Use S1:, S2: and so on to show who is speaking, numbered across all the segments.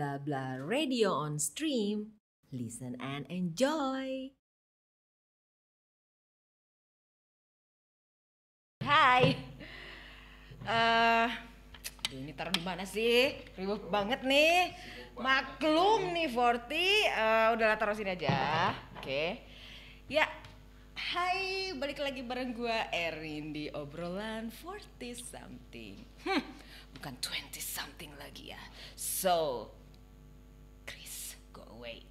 S1: blah blah radio on stream. Listen and enjoy. Hai. Ini taruh di mana sih? Ribet banget nih. Maklum nih Forty. Udahlah taruh sini aja. Oke. Ya. Hai, balik lagi bareng gua Erin di obrolan 40 something. Bukan 20 something lagi ya. So, Chris, go away.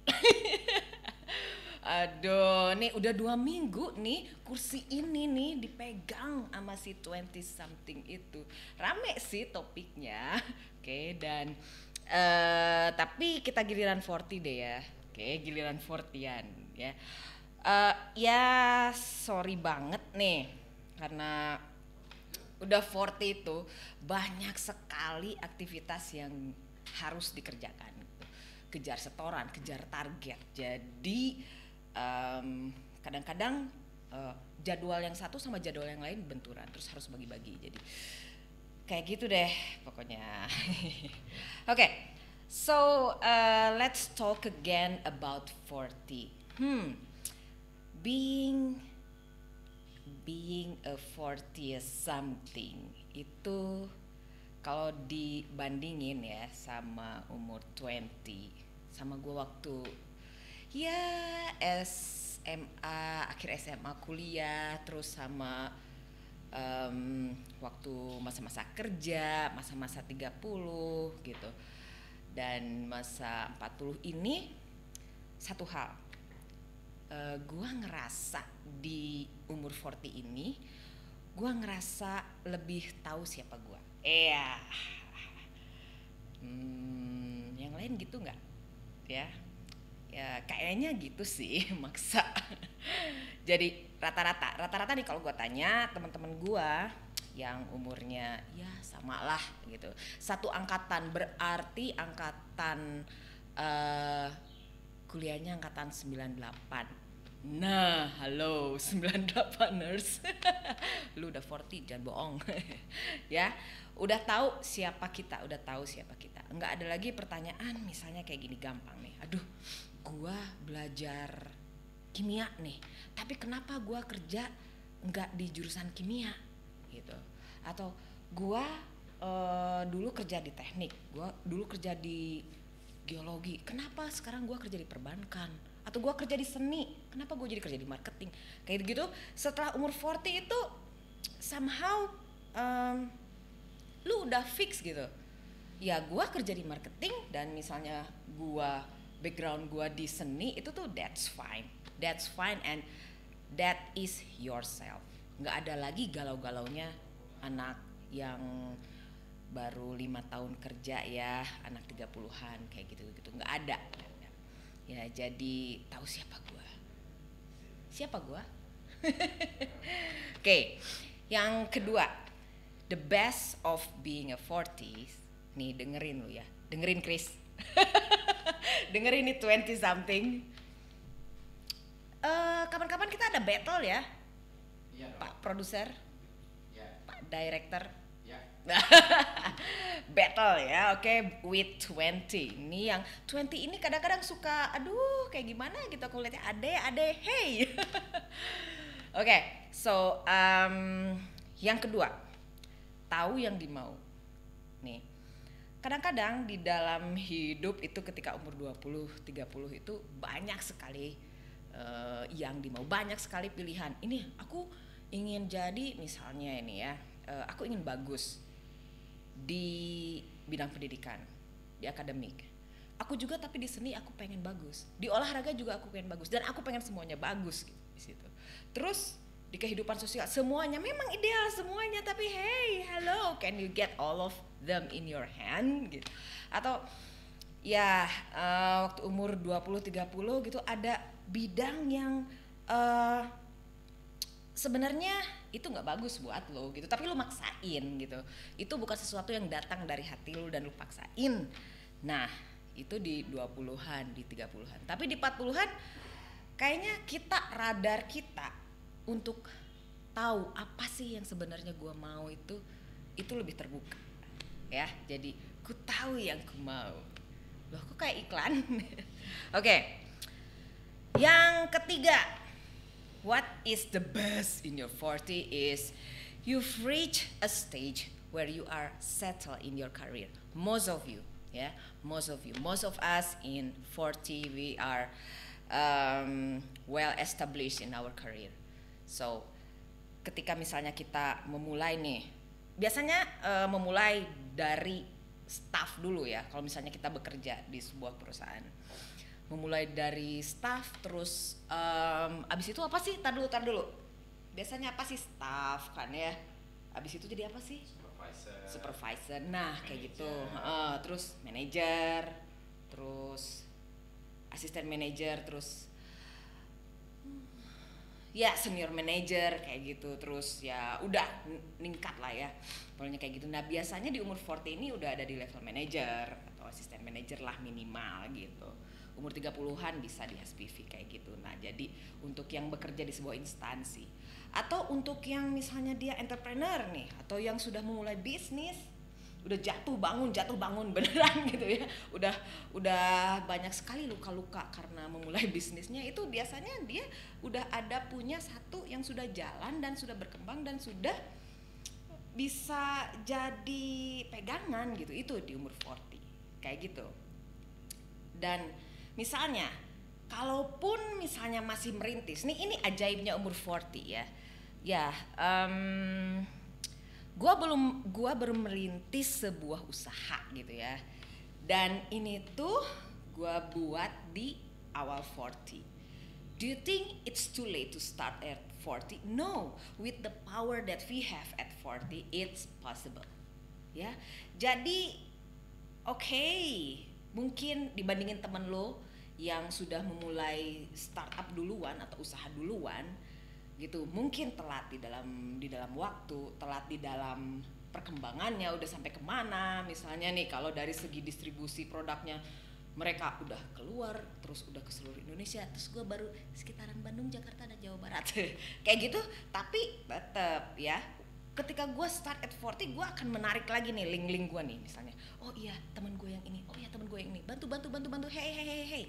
S1: Aduh, nih udah 2 minggu nih kursi ini nih dipegang sama si 20 something itu. Rame sih topiknya. Oke, dan tapi kita giliran 40 deh ya. Oke, giliran 40-an ya. Ya sorry banget nih karena udah 40 itu banyak sekali aktivitas yang harus dikerjakan, kejar setoran, kejar target. Jadi kadang-kadang jadwal yang satu sama jadwal yang lain benturan, terus harus bagi-bagi. Jadi kayak gitu deh pokoknya. Okay, so let's talk again about 40. Being a 40 something itu kalau dibandingin ya sama umur 20, sama gue waktu ya SMA, akhir SMA kuliah, terus sama waktu masa-masa kerja, masa-masa 30 gitu, dan masa 40 ini satu hal. Gue ngerasa di umur 40 ini gue ngerasa lebih tahu siapa gue. Yang lain gitu nggak? Ya kayaknya gitu sih. Maksa. Jadi rata-rata nih kalau gue tanya teman-teman gue yang umurnya ya sama lah gitu, satu angkatan, berarti angkatan kuliahnya angkatan 98. Nah, halo 98ers. Lu udah 40, jangan bohong. Ya, udah tahu siapa kita. Enggak ada lagi pertanyaan misalnya kayak gini, gampang nih. Aduh, gua belajar kimia nih, tapi kenapa gua kerja enggak di jurusan kimia gitu. Atau gua dulu kerja di teknik, gua dulu kerja di geologi, kenapa sekarang gue kerja di perbankan, atau gue kerja di seni, kenapa gue jadi kerja di marketing, kayak gitu. Setelah umur 40 itu somehow lu udah fix gitu. Ya gue kerja di marketing, dan misalnya gue background gue di seni, itu tuh that's fine and that is yourself. Nggak ada lagi galau-galaunya anak yang baru 5 tahun kerja ya, anak 30-an kayak gitu nggak ada ya. Jadi tahu siapa gue. Oke, yang kedua, the best of being a 40s nih, dengerin Chris. Dengerin nih 20 something. Kapan-kapan kita ada battle ya, Pak produser, Pak director. Battle ya, oke, with 20. Ini yang 20 ini kadang-kadang suka aduh kayak gimana gitu aku lihatnya, ade hey. Oke, so yang kedua, tahu yang dimau. Nih, kadang-kadang di dalam hidup itu ketika umur 20-30 itu banyak sekali yang dimau, banyak sekali pilihan. Ini aku ingin jadi, misalnya ini ya, aku ingin bagus di bidang pendidikan, di akademik. Aku juga, tapi di seni aku pengen bagus, di olahraga juga aku pengen bagus, dan aku pengen semuanya bagus gitu di situ. Terus di kehidupan sosial semuanya memang ideal semuanya, tapi hey, hello, can you get all of them in your hand gitu? Atau ya waktu umur 20-30 gitu ada bidang yang sebenarnya itu nggak bagus buat lo gitu, tapi lo maksain gitu. Itu bukan sesuatu yang datang dari hati lo dan lo paksain. Nah, itu di 20-an, di 30-an. Tapi di 40-an kayaknya radar kita untuk tahu apa sih yang sebenarnya gue mau itu lebih terbuka. Ya, jadi ku tahu yang ku mau. Loh kok kayak iklan? Oke. Yang ketiga, what is the best in your 40 is you've reached a stage where you are settled in your career. Most of you, yeah, most of us in 40 we are well established in our career. So, ketika misalnya kita memulai nih, biasanya memulai dari staff dulu ya. Kalau misalnya kita bekerja di sebuah perusahaan, memulai dari staff, terus abis itu apa sih? Tar dulu. Biasanya apa sih staff kan ya? Abis itu jadi apa sih? Supervisor. Nah kayak gitu. Terus manager, terus asisten manager, terus ya senior manager kayak gitu. Terus ya udah ningkat lah ya. Pokoknya kayak gitu. Nah biasanya di umur 40 ini udah ada di level manager atau asisten manager lah minimal gitu. Umur 30-an bisa di SPV kayak gitu. Nah jadi untuk yang bekerja di sebuah instansi, atau untuk yang misalnya dia entrepreneur nih, atau yang sudah memulai bisnis, udah jatuh bangun beneran gitu ya, udah banyak sekali luka-luka karena memulai bisnisnya, itu biasanya dia udah ada punya satu yang sudah jalan dan sudah berkembang dan sudah bisa jadi pegangan gitu, itu di umur 40 kayak gitu. Dan misalnya kalaupun misalnya masih merintis nih, ini ajaibnya umur 40 ya. Ya, gua baru merintis sebuah usaha gitu ya. Dan ini tuh gua buat di awal 40. Do you think it's too late to start at 40? No, with the power that we have at 40, it's possible. Ya. Jadi okay, mungkin dibandingin temen lo yang sudah memulai startup duluan atau usaha duluan gitu, mungkin telat di dalam waktu, telat di dalam perkembangannya, udah sampai kemana misalnya nih, kalau dari segi distribusi produknya mereka udah keluar, terus udah ke seluruh Indonesia, terus gue baru sekitaran Bandung, Jakarta, dan Jawa Barat kayak gitu. Tapi tetap ya, ketika gue start at 40, gue akan menarik lagi nih link gue nih, misalnya oh iya teman gue yang ini, oh iya teman gue yang ini, bantu, hey,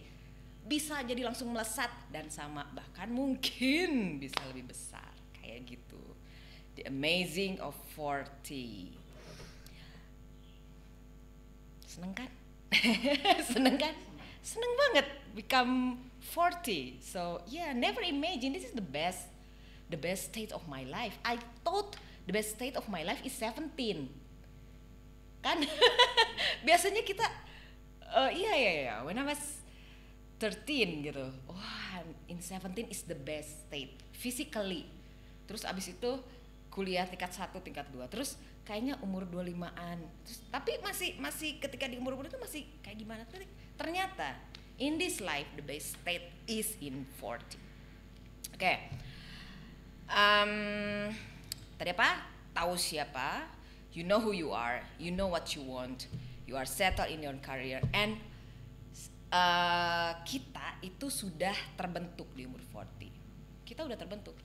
S1: bisa jadi langsung melesat dan sama, bahkan mungkin bisa lebih besar kayak gitu. The amazing of 40. Seneng kan? Seneng banget become 40. So yeah, never imagine this is the best state of my life. I thought the best state of my life is 17 kan. Biasanya kita iya when I was 13 gitu, wah in 17 is the best state physically. Terus abis itu kuliah tingkat 1, tingkat 2, terus kayaknya umur 25-an. Terus, tapi masih ketika di umur itu masih kayak gimana? Ternyata in this life the best state is in 40. Oke. Tadi apa? Tahu siapa? You know who you are. You know what you want. You are settled in your career, and kita itu sudah terbentuk di umur 40. Kita udah terbentuk.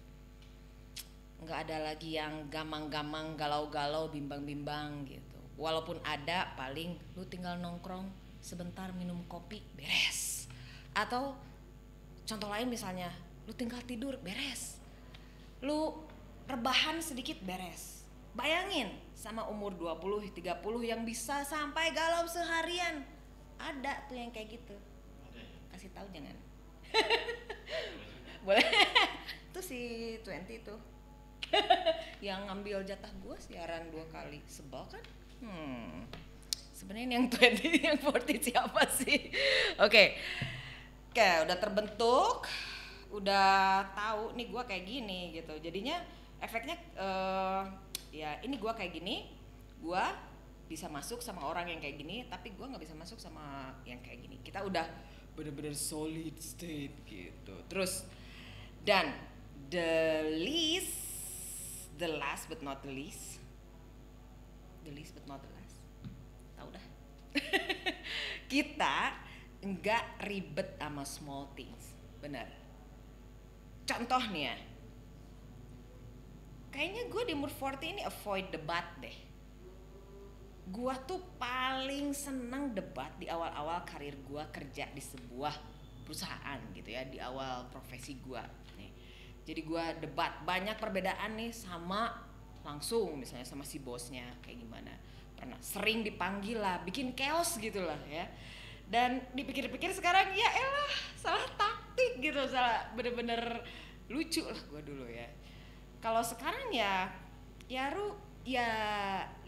S1: Nggak ada lagi yang gamang-gamang, galau-galau, bimbang-bimbang gitu. Walaupun ada, paling lu tinggal nongkrong sebentar minum kopi, beres. Atau contoh lain misalnya, lu tinggal tidur, beres. Lu rebahan sedikit, beres. Bayangin sama umur 20, 30 yang bisa sampai galau seharian. Ada tuh yang kayak gitu. Kasih tahu jangan. Boleh. Itu si 20 tuh. Yang ngambil jatah gue siaran 2 kali. Sebel kan? Sebenarnya yang 20 yang 40 siapa sih? Oke, udah terbentuk, udah tahu nih gue kayak gini gitu. Jadinya efeknya ya ini gue kayak gini, gue bisa masuk sama orang yang kayak gini, tapi gue nggak bisa masuk sama yang kayak gini. Kita udah bener-bener solid state gitu. Terus dan the last but not the least, tahu dah. Kita nggak ribet sama small things, bener. Contoh nih ya, kayaknya gue di umur 40 ini avoid debat deh. Gua tuh paling seneng debat di awal-awal karir gua kerja di sebuah perusahaan gitu ya, di awal profesi gua nih. Jadi gua debat banyak perbedaan nih sama langsung misalnya sama si bosnya kayak gimana. Pernah sering dipanggil lah, bikin chaos gitu lah ya. Dan dipikir-pikir sekarang ya elah salah taktik gitu, salah bener-bener lucu lah gua dulu ya. Kalau sekarang ya ya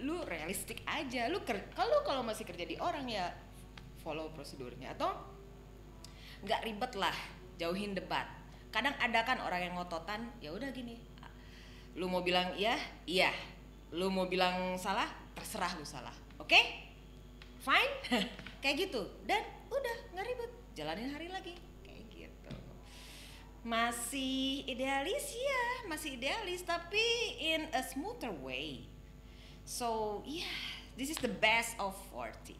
S1: lu realistik aja. Kalau masih kerja di orang ya follow prosedurnya, atau nggak ribet lah, jauhin debat. Kadang ada kan orang yang ngototan, ya udah gini, lu mau bilang iya iya, lu mau bilang salah terserah lu salah, oke? Fine. Kayak gitu, dan udah nggak ribet, jalanin hari lagi kayak gitu. Masih idealis ya, masih idealis tapi in a smoother way. So yeah, this is the best of 40.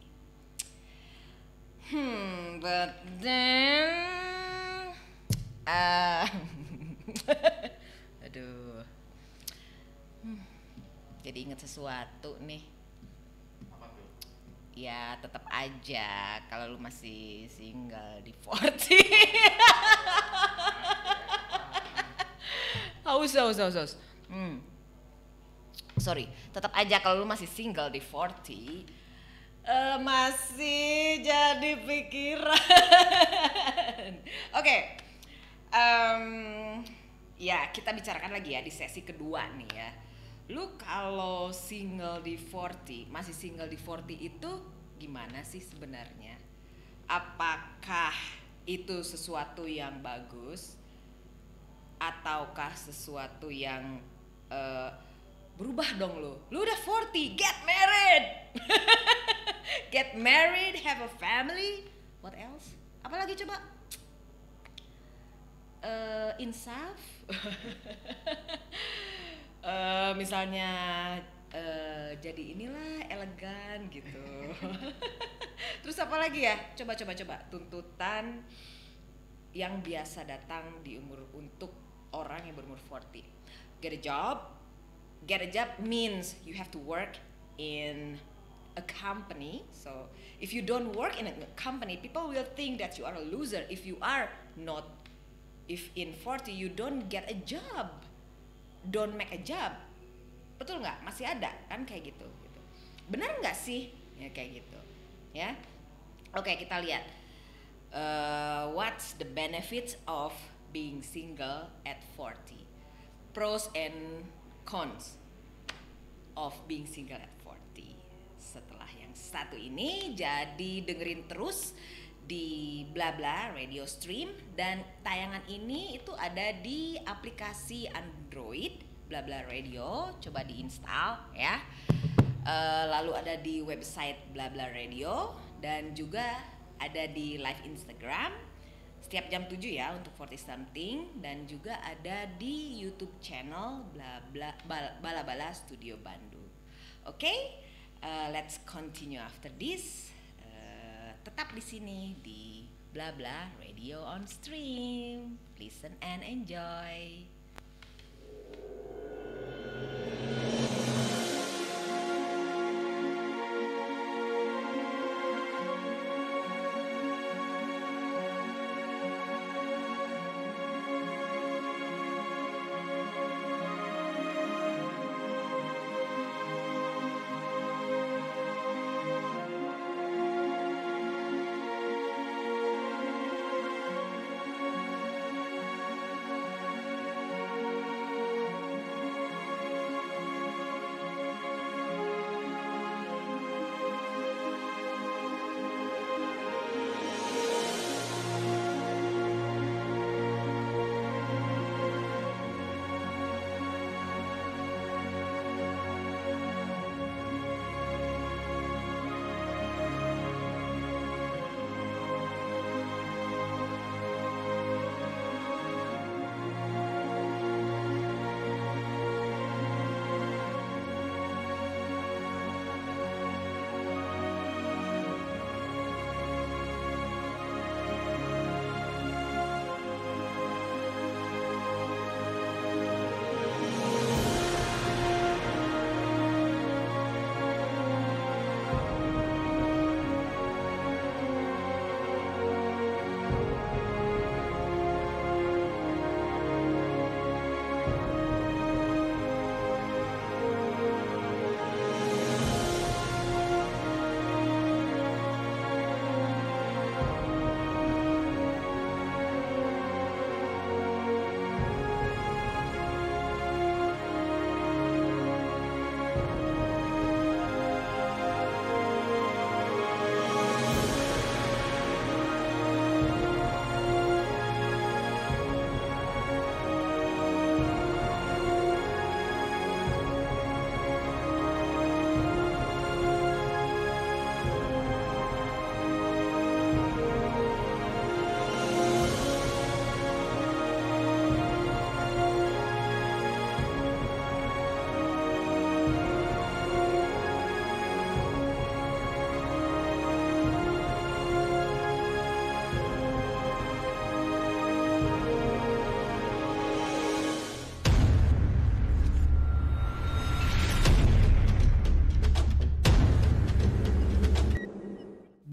S1: But then uh, aduh. Jadi inget sesuatu nih.
S2: Apa tuh?
S1: Ya tetap aja kalau lu masih single di 40. Haus. Sorry, tetap aja kalau lu masih single di 40, masih jadi pikiran. Oke, ya kita bicarakan lagi ya di sesi kedua nih ya. Lu kalau single di 40, masih single di 40 itu gimana sih sebenarnya? Apakah itu sesuatu yang bagus ataukah sesuatu yang berubah dong lu udah 40, get married. Get married, have a family, what else? Apalagi coba? Insaf. Misalnya jadi inilah elegan gitu. Terus apa lagi ya? Coba tuntutan yang biasa datang di umur untuk orang yang berumur 40. Get a job. Get a job means you have to work in a company. So if you don't work in a company, people will think that you are a loser if you are not. If in 40 you don't get a job, don't make a job. Betul nggak? Masih ada kan kayak gitu. Benar nggak sih? Ya kayak gitu. Ya. Oke, kita lihat. What's the benefits of being single at 40? Pros and cons of being single at 40. Setelah yang satu ini, jadi dengerin terus di Blabla Radio Stream, dan tayangan ini itu ada di aplikasi Android Blabla Radio, coba diinstal ya. Lalu ada di website Blabla Radio, dan juga ada di live Instagram setiap jam 7 ya untuk 40 something, dan juga ada di YouTube channel Bala Studio Bandung. Oke, let's continue after this. Tetap di sini di Blabla Radio on Stream. Listen and enjoy.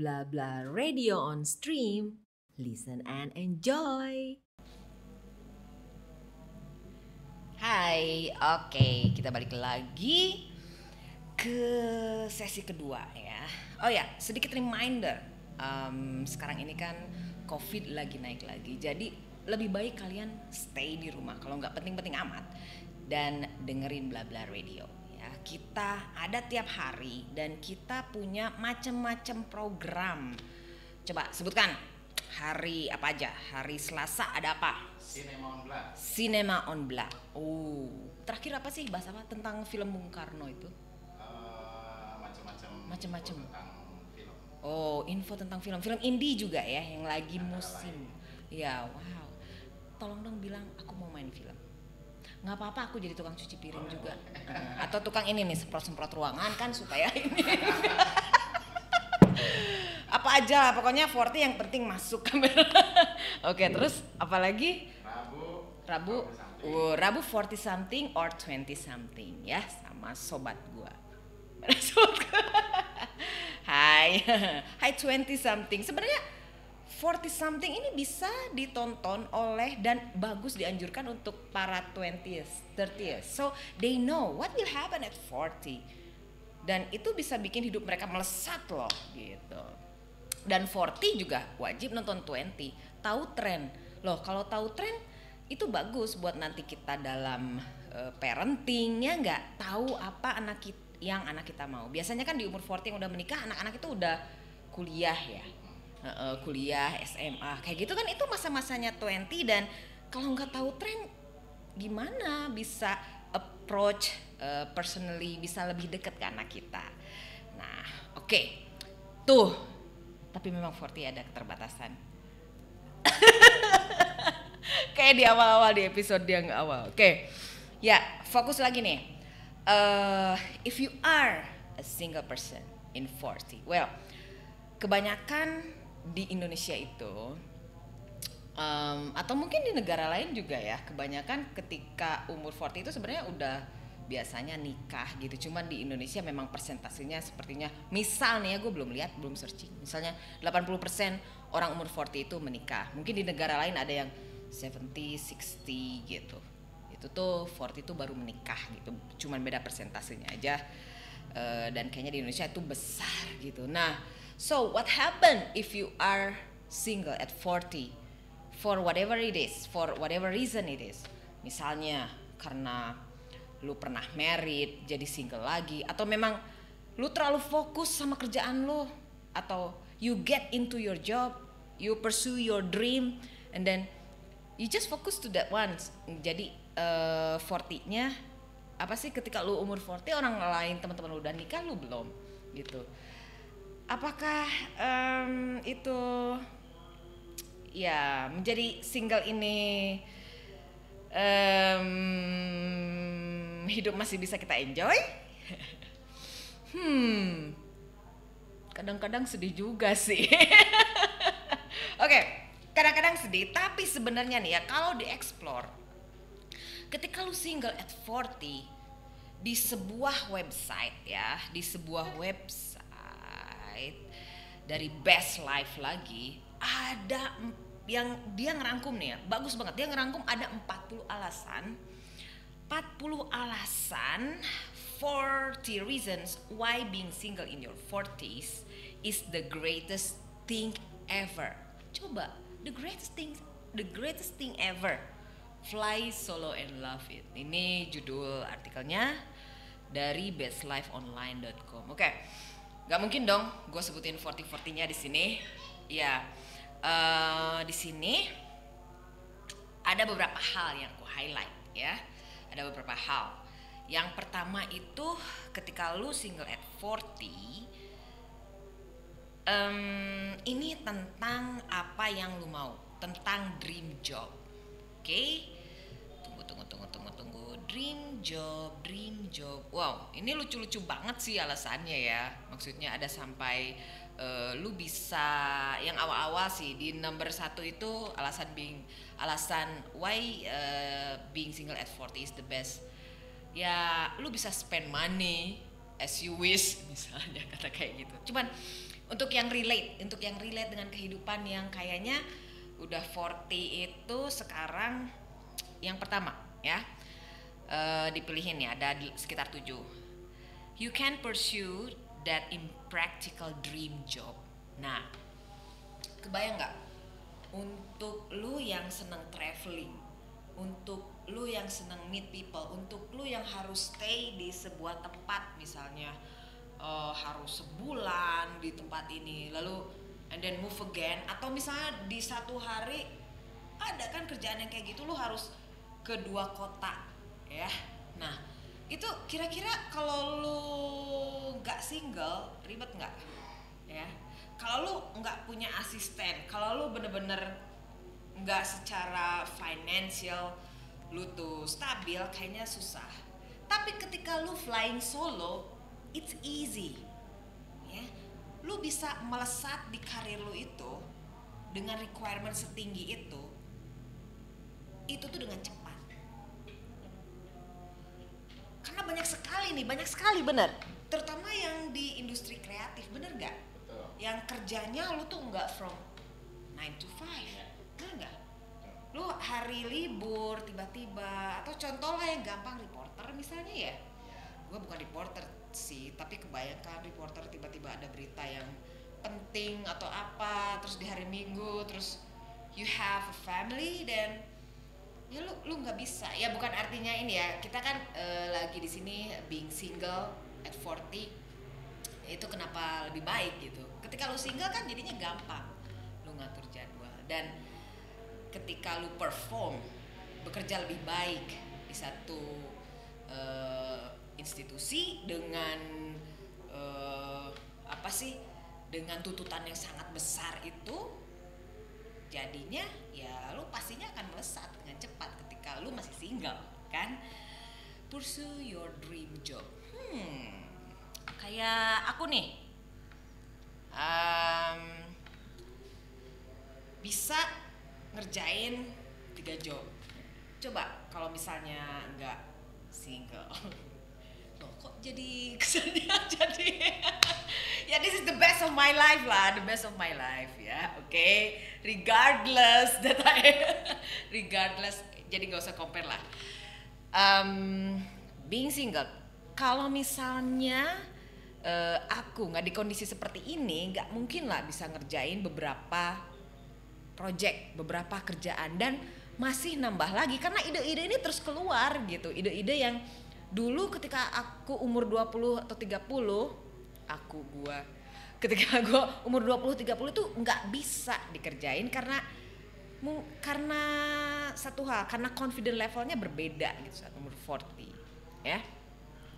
S1: Blah Blah Radio on Stream. Listen and enjoy. Hai, oke, kita balik lagi ke sesi kedua ya. Oh ya, sedikit reminder. Sekarang ini kan COVID lagi naik lagi. Jadi lebih baik kalian stay di rumah kalau nggak penting-penting amat dan dengerin Blah Blah Radio. Kita ada tiap hari dan kita punya macam-macam program. Coba sebutkan hari apa aja. Hari Selasa ada apa?
S2: Cinema on Blah.
S1: Cinema on Blah. Oh, terakhir apa sih bahas apa tentang film Bung Karno itu? Macam-macam
S2: tentang film.
S1: Oh, info tentang film indie juga ya yang lagi musim. Ya, wow. Tolong dong bilang aku mau main film. Nggak apa-apa aku jadi tukang cuci piring juga. Atau tukang ini nih semprot-semprot ruangan kan supaya ini. Apa aja pokoknya 40 yang penting masuk kamera. Oke, terus apalagi? Rabu 40 something or 20 something ya sama sobat gua. Hai 20 something. Sebenarnya 40 something ini bisa ditonton oleh dan bagus dianjurkan untuk para 20s, 30s. So they know what will happen at 40. Dan itu bisa bikin hidup mereka melesat loh gitu. Dan 40 juga wajib nonton 20. Tahu tren. Loh, kalau tahu tren itu bagus buat nanti kita dalam parenting ya enggak? Tahu apa anak kita mau. Biasanya kan di umur 40 yang udah menikah, anak-anak itu udah kuliah ya. Kuliah, SMA, kayak gitu kan itu masa-masanya 20 dan kalau nggak tahu tren gimana bisa approach personally, bisa lebih dekat ke anak kita. Nah, oke. Tuh. Tapi memang 40 ada keterbatasan. Kayak di awal-awal di episode yang awal. Oke. Ya, fokus lagi nih. If you are a single person in 40, well, kebanyakan di Indonesia itu atau mungkin di negara lain juga ya, kebanyakan ketika umur 40 itu sebenarnya udah biasanya nikah gitu. Cuman di Indonesia memang persentasenya sepertinya, misalnya gue belum lihat, belum searching, misalnya 80% orang umur 40 itu menikah. Mungkin di negara lain ada yang 70, 60 gitu. Itu tuh 40 itu baru menikah gitu. Cuman beda persentasenya aja. Dan kayaknya di Indonesia itu besar gitu. Nah, so what happen if you are single at 40 for whatever it is, for whatever reason it is. Misalnya karena lu pernah married jadi single lagi, atau memang lu terlalu fokus sama kerjaan lu, atau you get into your job, you pursue your dream and then you just focus to that one. Jadi 40-nya apa sih, ketika lu umur 40 orang lain teman-teman lu udah nikah, lu belum gitu. Apakah itu ya menjadi single ini hidup masih bisa kita enjoy? Kadang-kadang sedih juga sih. Oke, kadang-kadang sedih, tapi sebenarnya nih ya kalau dieksplor, ketika lu single at 40 di sebuah website ya, di sebuah website dari Best Life lagi, ada yang dia ngerangkum nih ya, bagus banget, dia ngerangkum ada 40 alasan 40 reasons why being single in your 40s is the greatest thing ever. Coba, the greatest thing ever. Fly solo and love it. Ini judul artikelnya dari bestlifeonline.com. Oke. Gak mungkin dong gue sebutin 40-40-nya di sini. Ya, di sini ada beberapa hal yang aku highlight ya. Ada beberapa hal. Yang pertama itu ketika lu single at 40, ini tentang apa yang lu mau, tentang dream job. Oke? Tunggu. Dream job. Wow, ini lucu-lucu banget sih alasannya ya. Maksudnya ada sampai lu bisa, yang awal-awal sih di number 1 itu alasan why being single at 40 is the best. Ya, lu bisa spend money as you wish misalnya, kata kayak gitu. Cuman Untuk yang relate dengan kehidupan yang kayaknya udah 40 itu sekarang, yang pertama ya, dipilihin ya, ada sekitar 7. You can pursue that impractical dream job. Nah, kebayang nggak? Untuk lu yang seneng traveling, untuk lu yang seneng meet people, untuk lu yang harus stay di sebuah tempat misalnya, harus sebulan di tempat ini, lalu and then move again, atau misalnya di satu hari ada kan kerjaan yang kayak gitu, lu harus ke 2 kota ya. Nah itu kira-kira kalau lu nggak single ribet nggak ya? Kalau lu nggak punya asisten, kalau lu bener-bener nggak secara financial lu tuh stabil, kayaknya susah. Tapi ketika lu flying solo, it's easy ya. Lu bisa melesat di karir lu itu dengan requirement setinggi itu tuh dengan cepat. Karena banyak sekali bener, terutama yang di industri kreatif, bener nggak?
S2: Betul.
S1: Yang kerjanya lu tuh nggak from 9 to 5, bener nggak? Lu hari libur tiba-tiba, atau contoh lah yang gampang, reporter misalnya ya. Gue bukan reporter sih, tapi kebayangkan reporter tiba-tiba ada berita yang penting atau apa, terus di hari Minggu, terus you have a family, dan ya lu nggak bisa ya. Bukan artinya ini ya, kita kan lagi di sini being single at 40 itu kenapa lebih baik gitu. Ketika lu single kan jadinya gampang lu ngatur jadwal, dan ketika lu perform, bekerja lebih baik di satu institusi dengan dengan tuntutan yang sangat besar itu, jadinya ya lu pastinya akan melesat dengan cepat ketika lu masih single kan. Pursue your dream job. Kayak aku nih, bisa ngerjain 3 job. Coba kalau misalnya nggak single. Loh, kok jadi kesannya jadi ya, this is the best of my life lah, the best of my life ya, oke. Regardless jadi nggak usah compare lah. Being single, kalau misalnya aku nggak di kondisi seperti ini, nggak mungkin lah bisa ngerjain beberapa project, beberapa kerjaan, dan masih nambah lagi karena ide-ide ini terus keluar gitu. Ide-ide yang dulu ketika aku umur 20 atau 30, ketika gue umur 20-30 itu nggak bisa dikerjain karena satu hal, karena confident levelnya berbeda gitu saat umur 40 ya.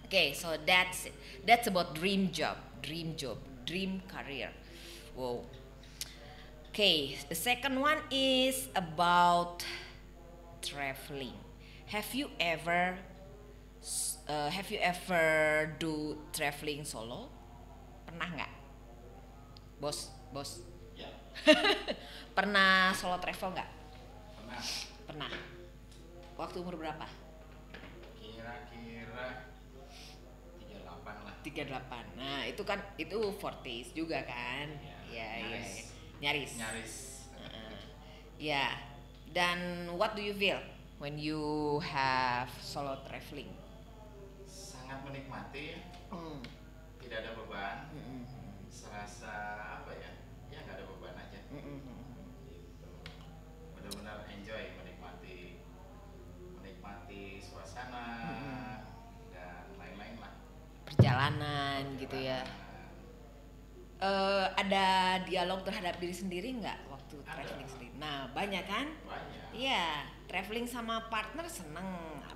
S1: Okay, so that's it. That's about dream job, dream career. Wow. Okay, the second one is about traveling. Have you ever do traveling solo? Pernah nggak, bos?
S2: Ya.
S1: Pernah solo travel nggak?
S2: Pernah.
S1: Waktu umur berapa?
S2: Kira-kira 38 lah.
S1: 38. Nah itu kan, itu 40s juga kan? Ya, nyaris. Ya, dan what do you feel when you have solo traveling?
S2: Sangat menikmati. Tidak ada beban. Serasa apa ya? Ya nggak ada beban aja. Gitu. Benar-benar enjoy, menikmati suasana dan lain-lain lah.
S1: Perjalanan gitu ya. Ada dialog terhadap diri sendiri nggak waktu traveling sendiri? Nah banyak kan?
S2: Banyak.
S1: Iya, traveling sama partner seneng,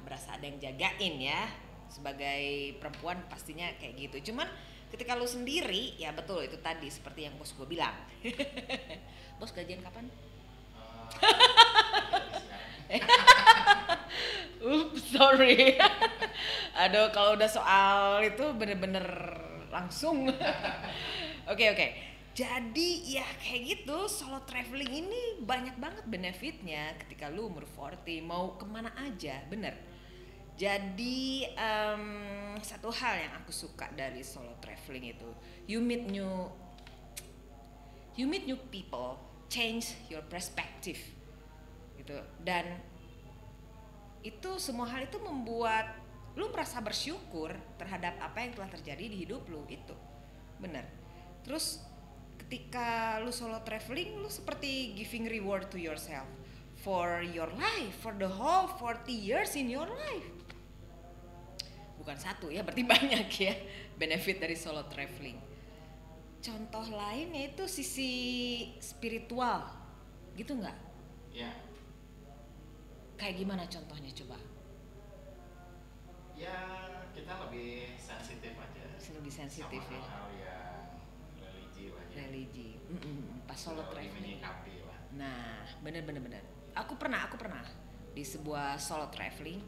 S1: berasa ada yang jagain ya. Sebagai perempuan pastinya kayak gitu. Cuman ketika lu sendiri, ya betul itu tadi seperti yang bos gue bilang. Bos gajian kapan? Sorry. Aduh, kalau udah soal itu bener-bener langsung. Oke. Jadi ya kayak gitu, solo traveling ini banyak banget benefitnya ketika lu umur 40, mau kemana aja, bener. Jadi satu hal yang aku suka dari solo traveling itu, you meet new you meet new people, change your perspective gitu. Dan itu semua hal itu membuat lu merasa bersyukur terhadap apa yang telah terjadi di hidup lu itu. Bener. Terus ketika lu solo traveling, lu seperti giving reward to yourself for your life, for the whole 40 years in your life. Bukan satu ya, berarti banyak ya benefit dari solo traveling. Contoh lain yaitu sisi spiritual, gitu nggak?
S2: Ya.
S1: Kayak gimana contohnya coba?
S2: Ya kita lebih sensitif aja.
S1: Lebih sensitif
S2: sama
S1: ya.
S2: hal yang religi lah ya.
S1: Religi, pas solo
S2: Lebih
S1: traveling.
S2: menyikapi lah.
S1: Nah, bener. Aku pernah di sebuah solo traveling.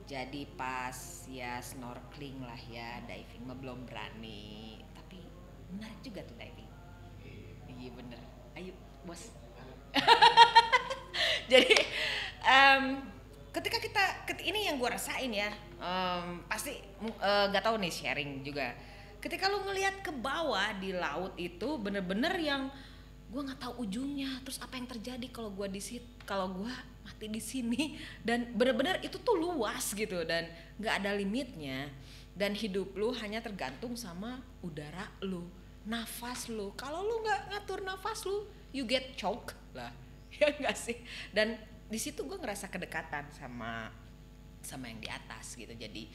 S1: Jadi pas ya snorkeling lah ya, diving mah belum berani. Tapi menarik juga tuh diving. Iya bener. Ayo bos. Jadi ketika ini yang gue rasain ya, pasti nggak tahu nih sharing juga. Ketika lu ngelihat ke bawah di laut itu bener-bener yang gue nggak tahu ujungnya. Terus apa yang terjadi kalau gue mati di sini, dan bener-bener itu tuh luas gitu dan nggak ada limitnya. Dan hidup lu hanya tergantung sama udara lu, nafas lu. Kalau lu nggak ngatur nafas lu, you get choke lah, ya nggak sih? Dan di situ gue ngerasa kedekatan sama yang di atas gitu. Jadi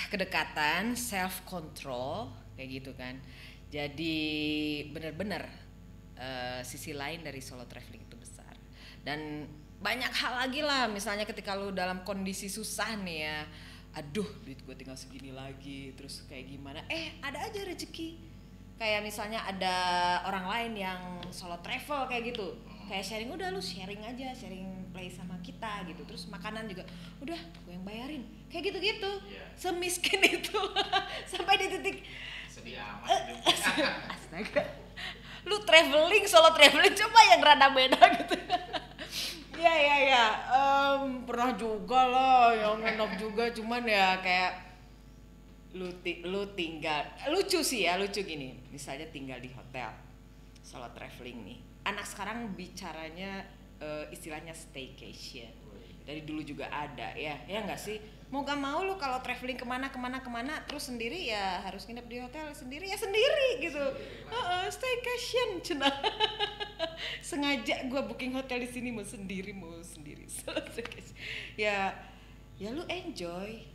S1: kedekatan, self control kayak gitu kan. Jadi bener-bener sisi lain dari solo traveling itu besar. Dan banyak hal lagi lah, misalnya ketika lu dalam kondisi susah nih ya, aduh duit gue tinggal segini lagi, terus kayak gimana, ada aja rezeki. Kayak misalnya ada orang lain yang solo travel kayak gitu, kayak sharing, udah lu sharing aja, sharing place sama kita gitu. Terus makanan juga udah gue yang bayarin, kayak gitu-gitu. Semiskin itu sampai di titik
S2: sedih amat hidupnya.
S1: Astaga, lu traveling, solo traveling coba yang rada beda gitu. Ya, pernah juga lah yang enak juga, cuman ya kayak lu tinggal, lucu gini, misalnya tinggal di hotel solo traveling nih. Anak sekarang bicaranya istilahnya staycation. Dari dulu juga ada ya nggak sih? Mau gak mau lu kalau traveling kemana terus sendiri ya harus nginep di hotel sendiri ya sendiri gitu. Staycation cenah. Sengaja gua booking hotel di sini mau sendiri. Ya lu enjoy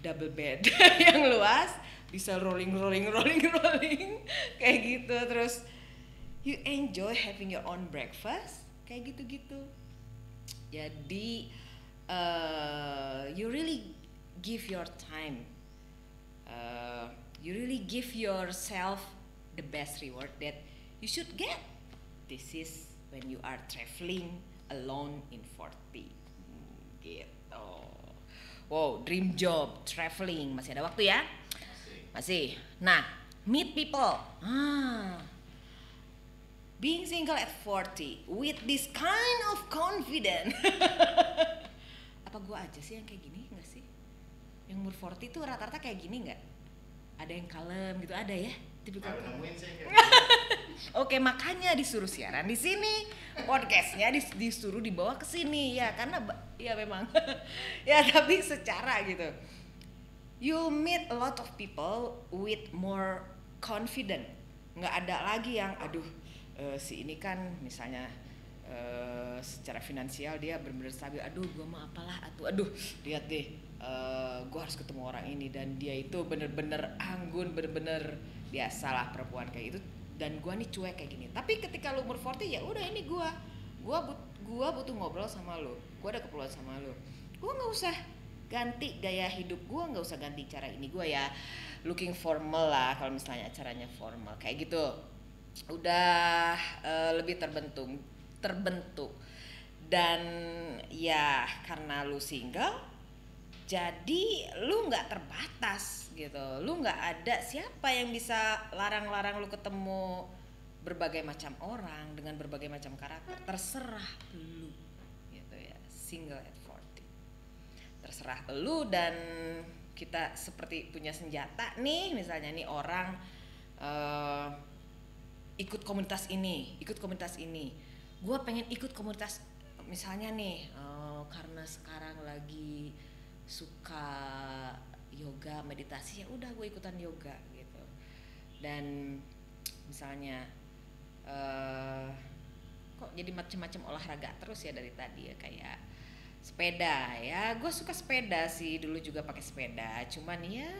S1: double bed yang luas, bisa rolling kayak gitu. Terus you enjoy having your own breakfast kayak gitu. Jadi you really give your time, you really give yourself the best reward that you should get. This is when you are traveling alone in 40 gitu. Wow, dream job traveling, masih ada waktu ya? Masih. Nah, meet people. Being single at 40 with this kind of confidence. Apa gua aja sih yang kayak gini nggak sih? Yang umur 40 tuh rata-rata kayak gini nggak? Ada yang kalem gitu, ada ya? Tipikal
S2: nemuin sih
S1: Oke, makanya disuruh siaran di sini, podcastnya disuruh dibawa ke sini ya, karena ya memang ya, tapi secara gitu you meet a lot of people with more confident. Nggak ada lagi yang aduh si ini kan misalnya secara finansial dia benar-benar stabil, aduh gue mah apalah, aduh lihat deh gue harus ketemu orang ini, dan dia itu bener-bener anggun, bener-bener biasalah perempuan kayak itu, dan gue nih cuek kayak gini. Tapi ketika lu umur 40 ya udah, ini gue butuh ngobrol sama lu, gue ada keperluan sama lu, gue nggak usah ganti gaya hidup gue, nggak usah ganti cara ini gue ya, looking formal lah kalau misalnya acaranya formal kayak gitu. Udah lebih terbentuk dan ya karena lu single jadi lu nggak terbatas gitu, lu nggak ada siapa yang bisa larang-larang lu ketemu berbagai macam orang dengan berbagai macam karakter, terserah lu gitu ya. Single at 40 terserah lu, dan kita seperti punya senjata nih, misalnya nih orang ikut komunitas ini, ikut komunitas ini. Gue pengen ikut komunitas misalnya nih, karena sekarang lagi suka yoga, meditasi, ya udah gue ikutan yoga gitu. Dan misalnya kok jadi macam-macam olahraga terus ya dari tadi ya, kayak sepeda ya, gue suka sepeda sih, dulu juga pakai sepeda, cuman ya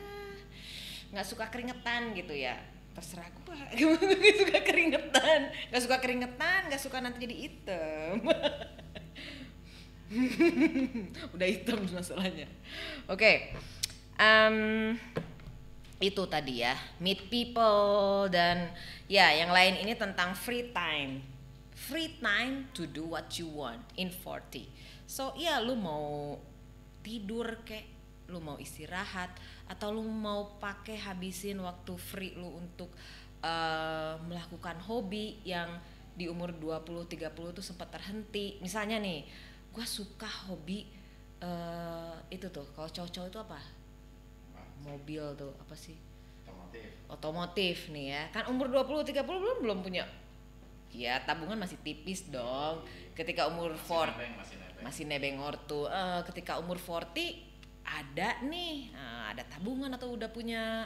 S1: nggak suka keringetan gitu ya, terserah gue. Nggak suka keringetan, nggak suka nanti jadi hitam. Udah hitam masalahnya. Oke. Itu tadi ya, meet people, dan ya yang lain ini tentang free time to do what you want in 40. So ya, lu mau tidur kek, lu mau istirahat, atau lu mau pakai habisin waktu free lu untuk melakukan hobi yang di umur 20-30 tuh sempat terhenti. Misalnya nih, gue suka hobi itu tuh, kalau cowok-cowok itu apa? Mobil tuh, apa sih? Otomotif nih ya. Kan umur 20-30 belum punya. Ya, tabungan masih tipis dong. Ketika umur 40 masih nebeng ortu. Ketika umur 40 ada nih, ada tabungan atau udah punya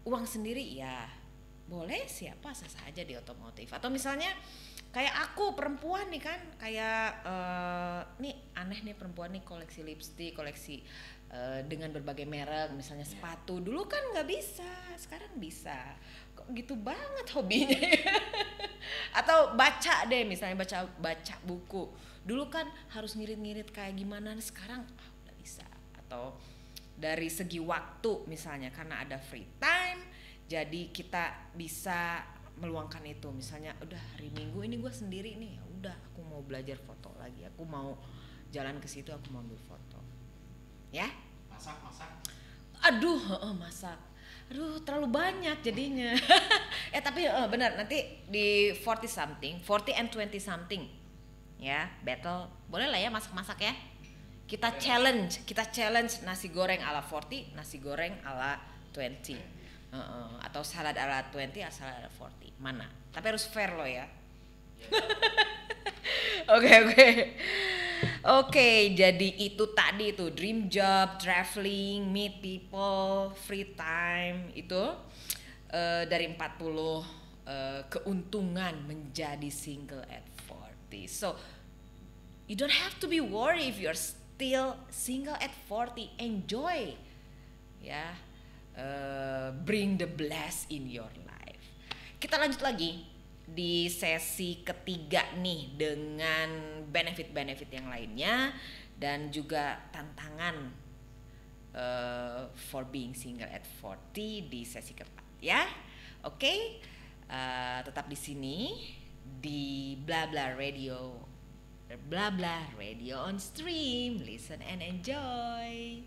S1: uang sendiri, ya boleh siapa saja di otomotif. Atau misalnya kayak aku perempuan nih kan, kayak nih aneh nih perempuan nih, koleksi lipstik, koleksi dengan berbagai merek, misalnya sepatu. Dulu kan nggak bisa, sekarang bisa. Kok gitu banget hobinya ya? Atau baca deh, misalnya baca buku. Dulu kan harus ngirit-ngirit kayak gimana, sekarang udah bisa. Atau dari segi waktu misalnya, karena ada free time, jadi kita bisa meluangkan itu. Misalnya udah hari Minggu ini gue sendiri nih, ya udah aku mau belajar foto lagi, aku mau jalan ke situ, aku mau ambil foto. Ya?
S2: Masak.
S1: Aduh, masak. Aduh, terlalu banyak jadinya. Tapi benar, nanti di 40 and 20 something. Ya, battle. Boleh lah ya masak-masak ya. Kita challenge nasi goreng ala 40, nasi goreng ala 20. Atau salad ala 20, salad ala 40. Mana? Tapi harus fair loh ya. Oke, jadi itu tadi tuh, dream job, traveling, meet people, free time, itu dari 40 keuntungan menjadi single at 40. So you don't have to be worried if you're still single at 40. Enjoy, ya, bring the bless in your life. Kita lanjut lagi di sesi ketiga nih dengan benefit-benefit yang lainnya dan juga tantangan for being single at 40 di sesi keempat ya. Oke, tetap di sini di Bla Bla Radio on stream. Listen and enjoy.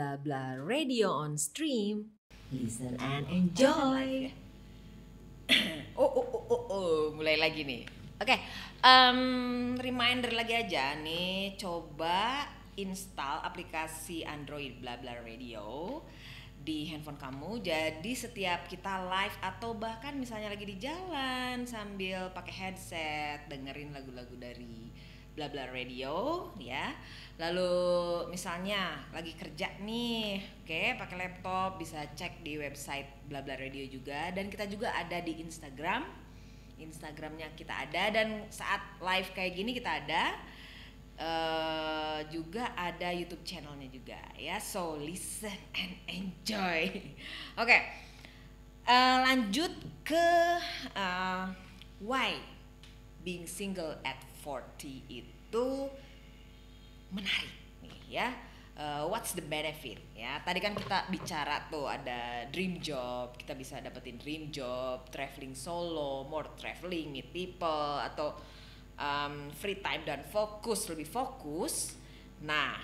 S3: Blah Blah Radio on stream. Listen and enjoy.
S1: Mulai lagi nih. Oke, reminder lagi aja nih, coba install aplikasi Android Blah Blah Radio di handphone kamu. Jadi setiap kita live atau bahkan misalnya lagi di jalan sambil pakai headset dengerin lagu-lagu dari Blah Blah Radio ya. Lalu misalnya lagi kerja nih, oke, pakai laptop bisa cek di website Blah Blah Radio juga, dan kita juga ada di Instagramnya kita ada, dan saat live kayak gini kita ada. Juga ada YouTube channelnya juga ya, so listen and enjoy. Oke, lanjut ke why being single at 40 itu menarik nih ya. What's the benefit ya? Tadi kan kita bicara tuh ada dream job, kita bisa dapetin dream job, traveling solo, more traveling, meet people, atau free time dan lebih fokus. Nah,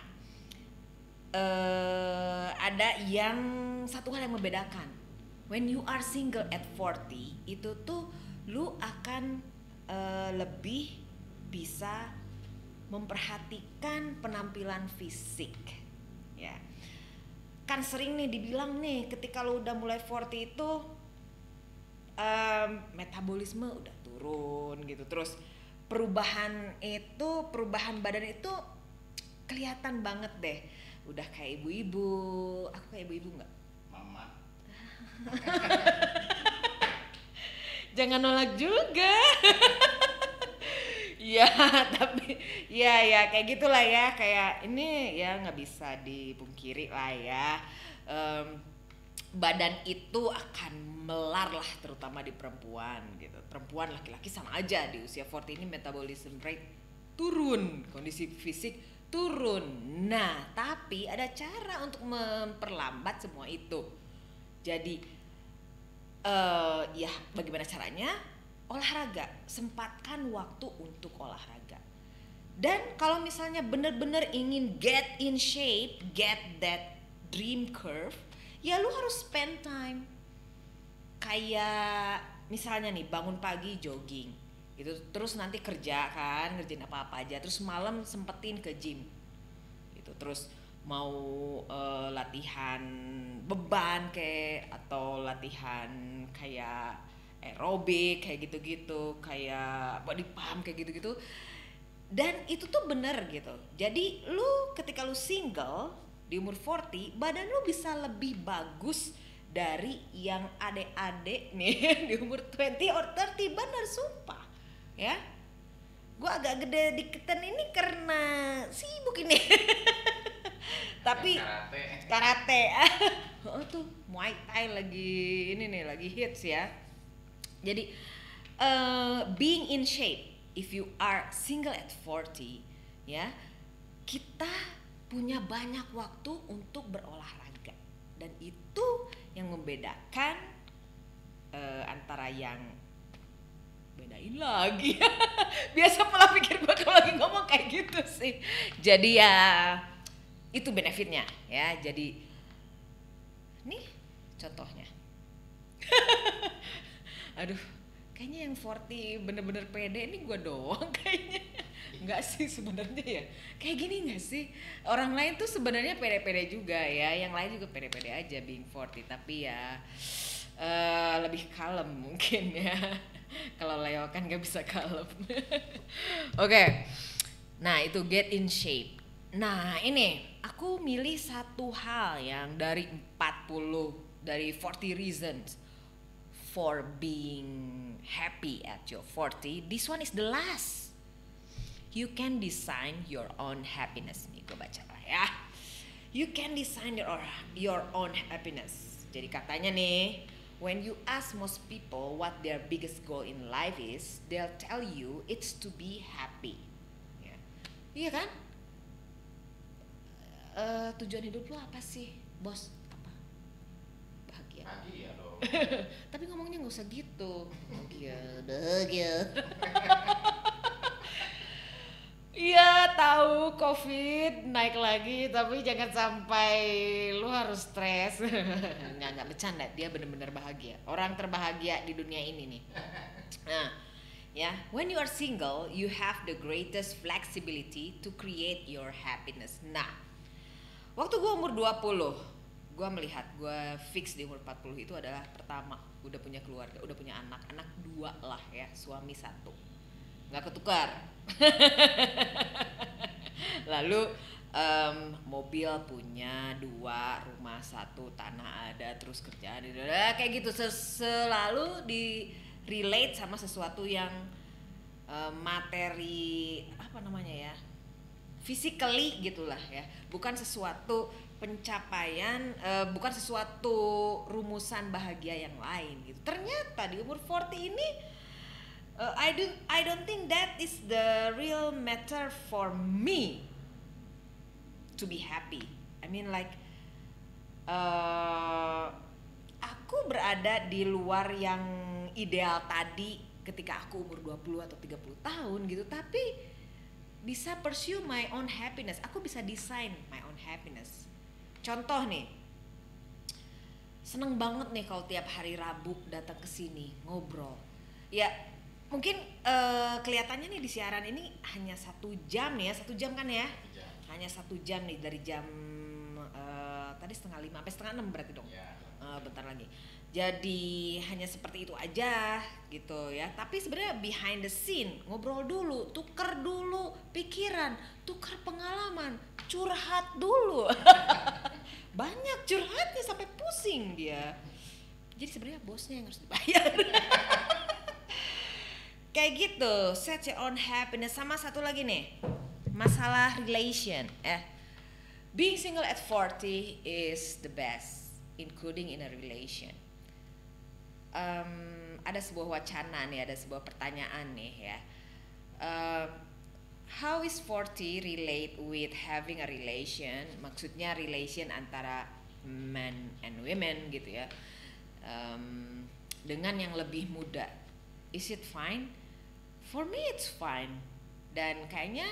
S1: ada yang satu hal yang membedakan. When you are single at 40 itu tuh lu akan lebih bisa memperhatikan penampilan fisik ya. Kan sering nih dibilang nih ketika lu udah mulai 40 itu metabolisme udah turun gitu, terus perubahan badan itu kelihatan banget deh, udah kayak ibu-ibu. Aku kayak ibu-ibu nggak?
S2: Mama.
S1: Jangan nolak juga. Ya tapi ya kayak gitulah ya, kayak ini ya nggak bisa dipungkiri lah ya. Badan itu akan melar lah, terutama di perempuan gitu. Perempuan laki-laki sama aja, di usia 40 ini metabolism rate turun, kondisi fisik turun. Nah, tapi ada cara untuk memperlambat semua itu. Jadi ya bagaimana caranya? Olahraga, sempatkan waktu untuk olahraga. Dan kalau misalnya benar-benar ingin get in shape, get that dream curve, ya lu harus spend time. Kayak misalnya nih bangun pagi jogging gitu, terus nanti kerja kan, ngerjain apa-apa aja, terus malam sempetin ke gym gitu, terus mau latihan beban kayak, atau latihan kayak aerobik kayak gitu-gitu, kayak body pump kayak gitu-gitu. Dan itu tuh bener gitu. Jadi lu ketika lu single di umur 40, badan lu bisa lebih bagus dari yang adek-adek nih di umur 20 or 30, bener sumpah ya. Gua agak gede diketan ini karena sibuk ini. Tapi karate oh tuh Muay Thai lagi ini nih, lagi hits ya. Jadi being in shape, if you are single at 40 ya, kita punya banyak waktu untuk berolahraga, dan itu yang membedakan antara yang bedain lagi. Biasa pola pikir gue kalau lagi ngomong kayak gitu sih. Jadi ya itu benefitnya ya. Jadi nih contohnya. Aduh, kayaknya yang 40 bener-bener pede ini gue doang kayaknya. Enggak sih sebenarnya ya. Kayak gini enggak sih? Orang lain tuh sebenarnya pede-pede juga ya. Yang lain juga pede-pede aja being 40, tapi ya lebih kalem mungkin ya. Kalau Leo kan gak bisa kalem. Oke. Nah, itu get in shape. Nah, ini aku milih satu hal yang dari 40 reasons for being happy at your 40. This one is the last. You can design your own happiness. Nih gue baca lah ya. You can design your own happiness. Jadi katanya nih, when you ask most people what their biggest goal in life is, they'll tell you it's to be happy. Ya. Iya kan? Tujuan hidup lo apa sih, bos? Apa? Bahagia.
S2: Bahagia dong.
S1: Tapi ngomongnya nggak usah gitu. Bahagia. Iya tahu COVID naik lagi, tapi jangan sampai lu harus stres. Nggak bercanda, dia bener-bener bahagia. Orang terbahagia di dunia ini nih. Nah, ya, when you are single, you have the greatest flexibility to create your happiness. Nah, waktu gue umur 20, gue melihat gue fix di umur 40 itu adalah pertama, udah punya keluarga, udah punya anak 2 lah ya, suami 1. Nggak ketukar. Lalu mobil punya 2, rumah 1, tanah ada, terus kerjaan kayak gitu, selalu di relate sama sesuatu yang materi apa namanya ya, physically gitulah ya, bukan sesuatu pencapaian, bukan sesuatu rumusan bahagia yang lain gitu. Ternyata di umur 40 ini I don't think that is the real matter for me to be happy. I mean like aku berada di luar yang ideal tadi ketika aku umur 20 atau 30 tahun gitu, tapi bisa pursue my own happiness. Aku bisa design my own happiness. Contoh nih, seneng banget nih kalau tiap hari Rabu datang ke sini ngobrol. Ya mungkin kelihatannya nih di siaran ini hanya 1 jam nih ya, 1 jam kan ya? Hanya 1 jam nih dari jam tadi 4:30 sampai 5:30 berarti dong. Bentar lagi. Jadi hanya seperti itu aja gitu ya. Tapi sebenarnya behind the scene, ngobrol dulu, tuker dulu pikiran, tuker pengalaman, curhat dulu. Banyak curhatnya sampai pusing dia. Jadi sebenarnya bosnya yang harus dibayar. Kayak gitu, set your own happiness. Sama satu lagi nih, masalah relation. Being single at 40 is the best, including in a relation. Ada sebuah wacana nih, ada sebuah pertanyaan nih ya. How is 40 relate with having a relation? Maksudnya relation antara men and women gitu ya. Dengan yang lebih muda. Is it fine? For me it's fine. Dan kayaknya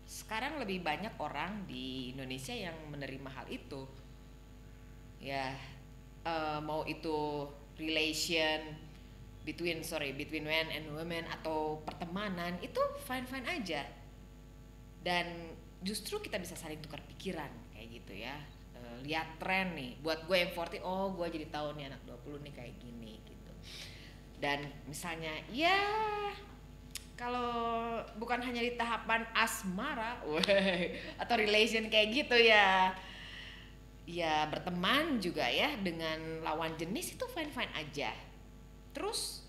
S1: sekarang lebih banyak orang di Indonesia yang menerima hal itu. Ya, mau itu relation between men and women atau pertemanan, itu fine aja. Dan justru kita bisa saling tukar pikiran kayak gitu ya. Lihat tren nih, buat gue yang 40, oh gue jadi tahu nih anak 20 nih kayak gini gitu. Dan misalnya ya kalau bukan hanya di tahapan asmara atau relation kayak gitu ya, ya berteman juga ya dengan lawan jenis itu fine aja. Terus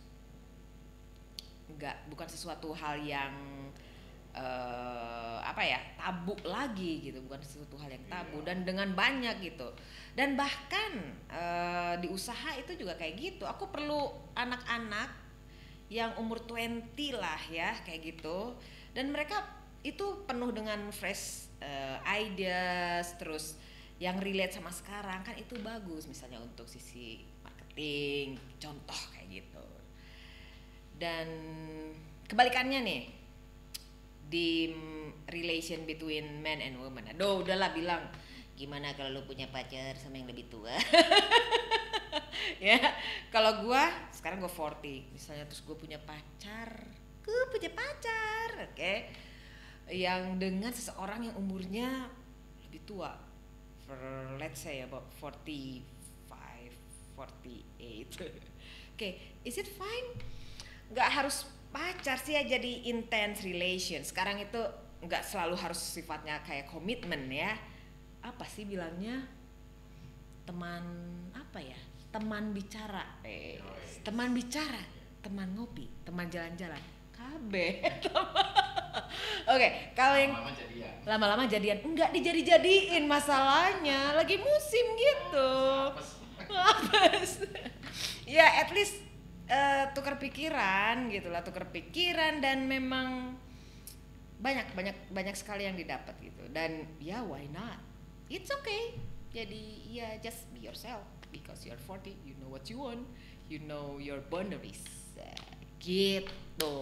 S1: bukan sesuatu hal yang tabu lagi gitu, bukan sesuatu hal yang tabu dan dengan banyak gitu. Dan bahkan di usaha itu juga kayak gitu. Aku perlu anak-anak yang umur 20 lah ya kayak gitu, dan mereka itu penuh dengan fresh ideas, terus yang relate sama sekarang kan itu bagus, misalnya untuk sisi marketing contoh kayak gitu. Dan kebalikannya nih di relation between men and women, aduh udahlah bilang gimana kalau lu punya pacar sama yang lebih tua. Ya kalau gue sekarang gue 40 misalnya, terus gue punya pacar, oke, yang dengan seseorang yang umurnya lebih tua, for let's say about 45, 48. Oke, is it fine? Nggak harus pacar sih ya jadi intense relation. Sekarang itu nggak selalu harus sifatnya kayak komitmen ya. Apa sih bilangnya? Teman apa ya? Teman bicara, teman bicara, teman ngopi, teman jalan-jalan, KB. Oke, kalau yang lama-lama jadian, enggak dijadi-jadiin masalahnya, lagi musim gitu. Apes. Ya, at least tukar pikiran gitulah, tukar pikiran, dan memang banyak sekali yang didapat gitu. Dan ya why not? It's okay. Jadi ya just be yourself. Because you're 40, you know what you want, you know your boundaries, gitu.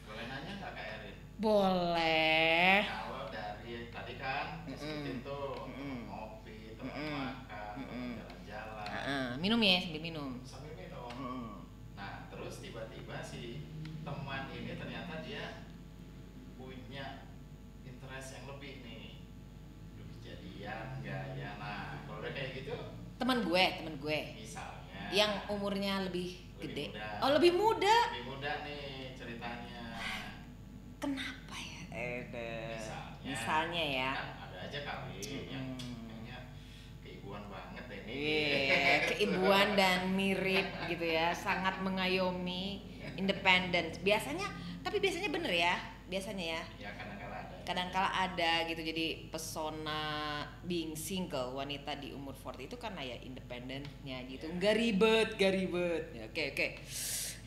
S2: Boleh nanya nggak Kak Erin?
S1: Boleh.
S2: Kalau dari tadi kan disebutin tuh
S1: Mm-mm.
S2: ngopi, teman
S1: Mm-mm.
S2: makan,
S1: Mm-mm.
S2: jalan-jalan,
S1: Minum ya, sambil minum.
S2: sambil minum.
S1: Mm.
S2: Nah, terus tiba-tiba si teman ini ternyata dia punya interest yang lebih nih. Lebih jadian, gaya. Nah, kalau udah kayak gitu,
S1: Teman gue
S2: misalnya
S1: yang umurnya lebih gede.
S2: muda.
S1: Oh, lebih muda.
S2: Lebih muda nih ceritanya.
S1: Kenapa ya?
S2: Misalnya
S1: ya.
S2: Kan ada aja kali yang
S1: Mm.
S2: kayaknya keibuan banget ini.
S1: Iya, keibuan dan mirip gitu ya, sangat mengayomi, independen. Tapi biasanya bener ya, biasanya ya.
S2: Ya kadang-kala ada.
S1: Kadang-kala ada gitu, jadi pesona being single wanita di umur 40 itu karena ya independennya gitu,
S2: Ya.
S1: nggak ribet. Ya, oke.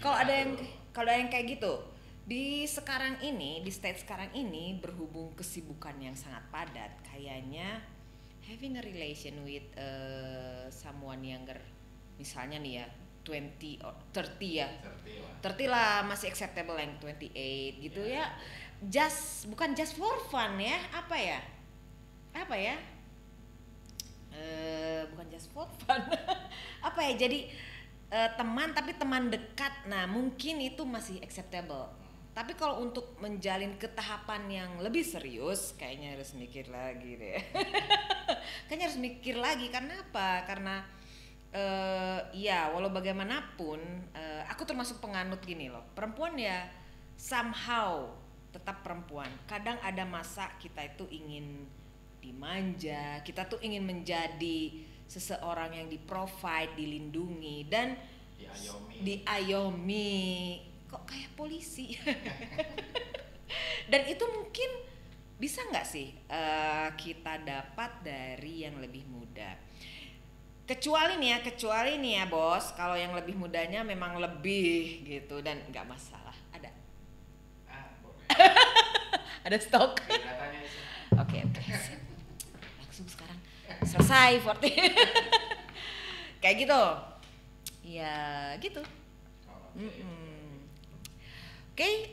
S1: Kalau ada yang kayak gitu di sekarang ini, di stage sekarang ini, berhubung kesibukan yang sangat padat, kayaknya having a relation with someone younger, misalnya nih ya 20 or 30 ya,
S2: Seperti lah.
S1: 30 lah masih acceptable, yang 28 gitu ya. Bukan just for fun ya, apa ya bukan just for fun apa ya, jadi teman, tapi teman dekat, nah mungkin itu masih acceptable. Tapi kalau untuk menjalin ke tahapan yang lebih serius, kayaknya harus mikir lagi deh. Kayaknya harus mikir lagi, karena apa? Karena ya walau bagaimanapun aku termasuk penganut gini loh, perempuan ya somehow tetap perempuan. Kadang ada masa kita itu ingin dimanja, kita tuh ingin menjadi seseorang yang di-provide, dilindungi, dan diayomi. Kok kayak polisi? Dan itu mungkin bisa nggak sih kita dapat dari yang lebih muda? Kecuali nih ya bos, kalau yang lebih mudanya memang lebih gitu dan nggak masalah. Ada
S2: Boleh.
S1: ada stok.
S2: Datanya di sini.
S1: Oke. Langsung sekarang selesai 40. Kayak gitu. Ya gitu.
S2: Oke.
S1: Oke,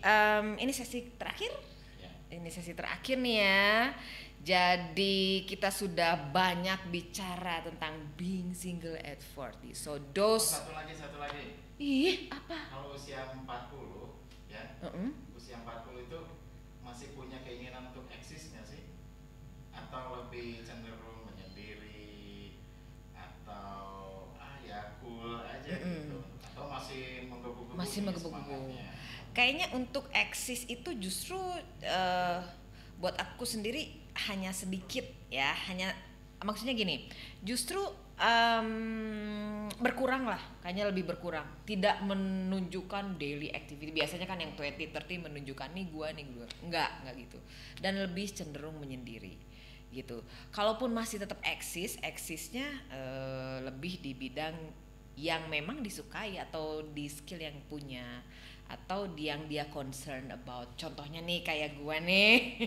S1: ini sesi terakhir.
S2: Ya.
S1: Ini sesi terakhir nih ya. Jadi kita sudah banyak bicara tentang being single at 40. So those
S2: Satu lagi.
S1: Ih, apa?
S2: Kalau usia 40 ya. Usia 40 itu masih punya keinginan untuk eksis nggak sih? Atau lebih cenderung menyendiri, atau ya cool aja gitu, atau masih menggebu-gebu?
S1: Masih
S2: nih
S1: menggebu-gebu.
S2: semangatnya?
S1: Kayaknya untuk eksis itu justru buat aku sendiri hanya sedikit ya, maksudnya gini, justru berkurang lah, kayaknya lebih berkurang, tidak menunjukkan daily activity. Biasanya kan yang 20-30 menunjukkan nih gua, enggak gitu, dan lebih cenderung menyendiri gitu. Kalaupun masih tetap eksisnya lebih di bidang yang memang disukai atau di skill yang punya atau yang dia concern about. Contohnya nih kayak gua nih.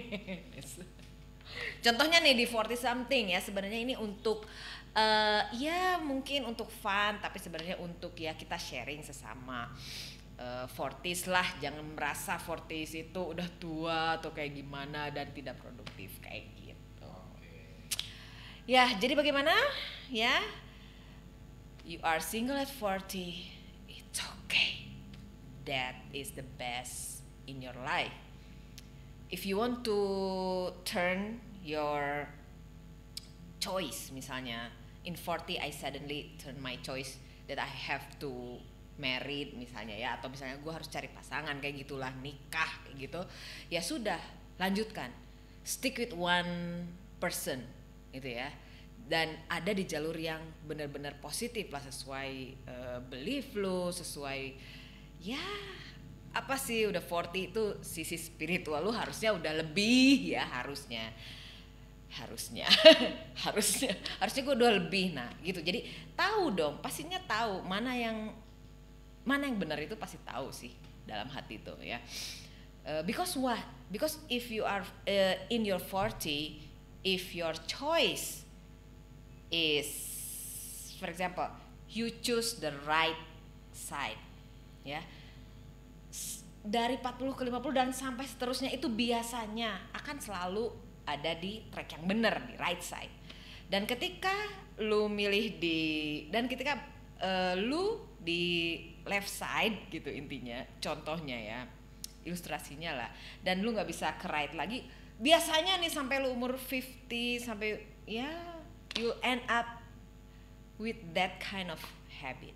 S1: Contohnya nih di 40 something ya, sebenarnya ini untuk ya mungkin untuk fun, tapi sebenarnya untuk ya kita sharing sesama 40s lah. Jangan merasa 40s itu udah tua atau kayak gimana dan tidak produktif kayak gitu. Ya, jadi bagaimana? Ya, you are single at 40, it's okay. That is the best in your life. If you want to turn your choice, misalnya in 40 I suddenly turn my choice that I have to married misalnya ya, atau misalnya gue harus cari pasangan kayak gitulah, nikah kayak gitu, ya sudah, lanjutkan, stick with one person gitu ya, dan ada di jalur yang benar-benar positif lah, sesuai belief lo, sesuai ya apa sih, udah 40 itu sisi spiritual lu harusnya udah lebih ya, harusnya gue udah lebih, nah gitu. Jadi tahu dong, pastinya tahu mana yang benar, itu pasti tahu sih dalam hati itu ya. Because what? Because if you are in your 40, if your choice is, for example, you choose the right side ya, dari 40 ke 50 dan sampai seterusnya itu biasanya akan selalu ada di track yang benar, di right side. Dan ketika lu milih ketika lu di left side gitu intinya, contohnya ya, ilustrasinya lah, dan lu nggak bisa ke right lagi, biasanya nih sampai lu umur 50 sampai ya you end up with that kind of habit.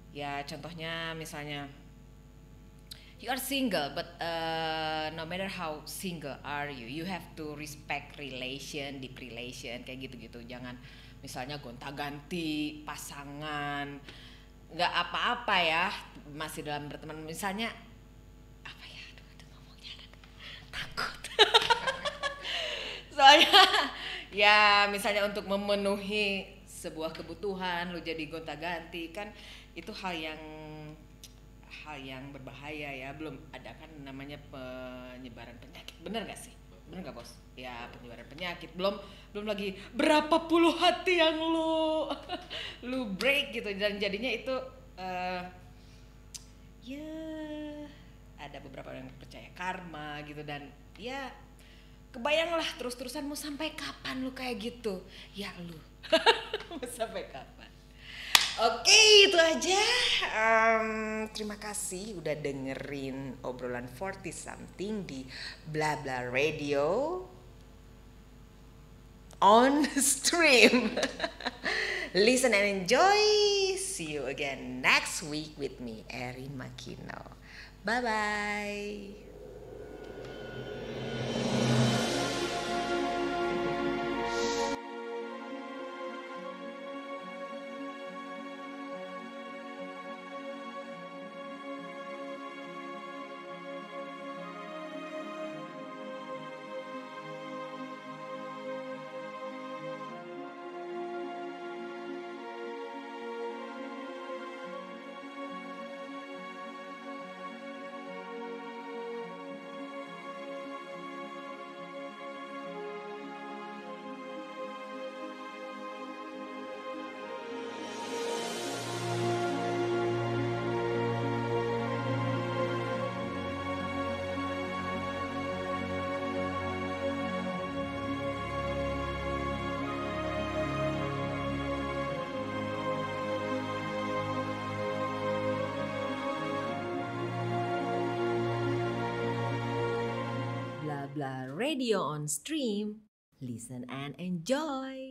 S1: Ya contohnya misalnya you are single, but no matter how single are you, you have to respect relation, deep relation, kayak gitu-gitu. Jangan misalnya gonta-ganti pasangan, nggak apa-apa ya, masih dalam berteman. Misalnya apa ya, aduh ngomongnya takut. Soalnya ya misalnya untuk memenuhi sebuah kebutuhan, lu jadi gonta-ganti kan itu hal yang berbahaya ya. Belum ada kan namanya penyebaran penyakit, bener gak sih? Bener gak bos? Ya penyebaran penyakit, belum lagi berapa puluh hati yang lu break gitu, dan jadinya itu ya ada beberapa orang yang percaya karma gitu, dan ya kebayanglah terus-terusan mau sampai kapan lu kayak gitu ya lu. Mau sampai kapan? Oke, itu aja. Terima kasih udah dengerin obrolan 40 something di Bla Bla Radio on stream. Listen and enjoy. See you again next week with me, Erin Makino. Bye bye.
S3: Bla Bla Radio on stream. Listen and enjoy.